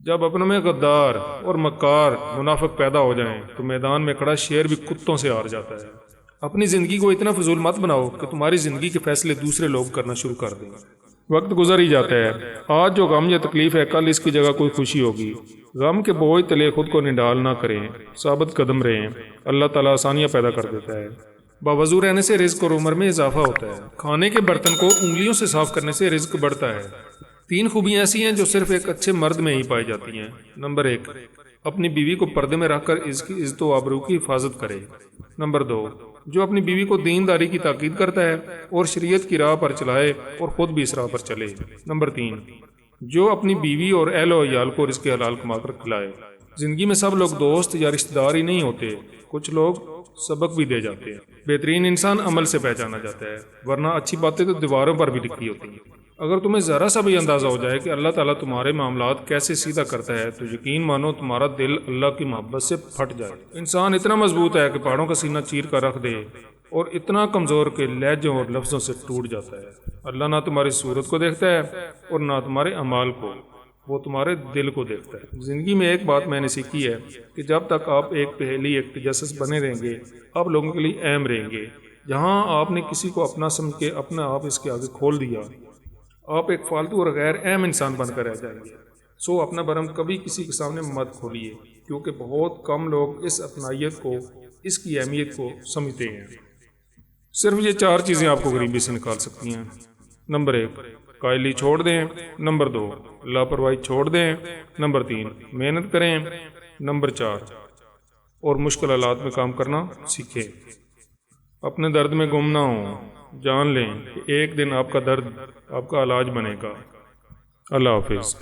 جب اپنوں میں غدار اور مکار منافق پیدا ہو جائیں تو میدان میں کھڑا شیر بھی کتوں سے ہار جاتا ہے۔ اپنی زندگی کو اتنا فضول مت بناؤ کہ تمہاری زندگی کے فیصلے دوسرے لوگ کرنا شروع کر دیں۔ وقت گزر ہی جاتا ہے، آج جو غم یا تکلیف ہے کل اس کی جگہ کوئی خوشی ہوگی۔ غم کے بوجھ تلے خود کو نڈال نہ کریں، ثابت قدم رہیں، اللہ تعالیٰ آسانیاں پیدا کر دیتا ہے۔ باوضو رہنے سے رزق اور عمر میں اضافہ ہوتا ہے۔ کھانے کے برتن کو انگلیوں سے صاف کرنے سے رزق بڑھتا ہے۔ 3 خوبیاں ایسی ہیں جو صرف ایک اچھے مرد میں ہی پائی جاتی ہیں۔ نمبر 1، اپنی بیوی کو پردے میں رکھ کر اس کی عزت و آبرو کی حفاظت کرے۔ نمبر 2، جو اپنی بیوی کو دینداری کی تاکید کرتا ہے اور شریعت کی راہ پر چلائے اور خود بھی اس راہ پر چلے۔ نمبر 3، جو اپنی بیوی اور اہل و عیال کو رزق حلال کما کر کھلائے۔ زندگی میں سب لوگ دوست یا رشتہ دار ہی نہیں ہوتے، کچھ لوگ سبق بھی دے جاتے ہیں۔ بہترین انسان عمل سے پہچانا جاتا ہے، ورنہ اچھی باتیں تو دیواروں پر بھی لکھی ہوتی ہیں۔ اگر تمہیں ذرا سا بھی اندازہ ہو جائے کہ اللہ تعالیٰ تمہارے معاملات کیسے سیدھا کرتا ہے تو یقین مانو تمہارا دل اللہ کی محبت سے پھٹ جائے۔ انسان اتنا مضبوط ہے کہ پہاڑوں کا سینہ چیر کر رکھ دے اور اتنا کمزور کہ لہجوں اور لفظوں سے ٹوٹ جاتا ہے۔ اللہ نہ تمہاری صورت کو دیکھتا ہے اور نہ تمہارے اعمال کو، وہ تمہارے دل کو دیکھتا ہے۔ زندگی میں ایک بات میں نے سیکھی ہے کہ جب تک آپ ایک پہیلی ایک تجسس بنے رہیں گے آپ لوگوں کے لیے اہم رہیں گے۔ جہاں آپ نے کسی کو اپنا سمجھ کے اپنا آپ اس کے آگے کھول دیا آپ ایک فالتو اور غیر اہم انسان بن کر رہ جائیں گے۔ سو اپنا برم کبھی کسی کے سامنے مت کھولیے، کیونکہ بہت کم لوگ اس اپنائیت کو، اس کی اہمیت کو سمجھتے ہیں۔ صرف یہ 4 چیزیں آپ کو غریبی سے نکال سکتی ہیں۔ نمبر 1، قائلی چھوڑ دیں۔ نمبر 2، لاپرواہی چھوڑ دیں۔ نمبر 3، محنت کریں۔ نمبر 4، اور مشکل حالات میں کام کرنا سیکھیں۔ اپنے درد میں گم نہ ہوں، جان لیں کہ ایک دن آپ کا درد آپ کا علاج بنے گا۔ اللہ حافظ۔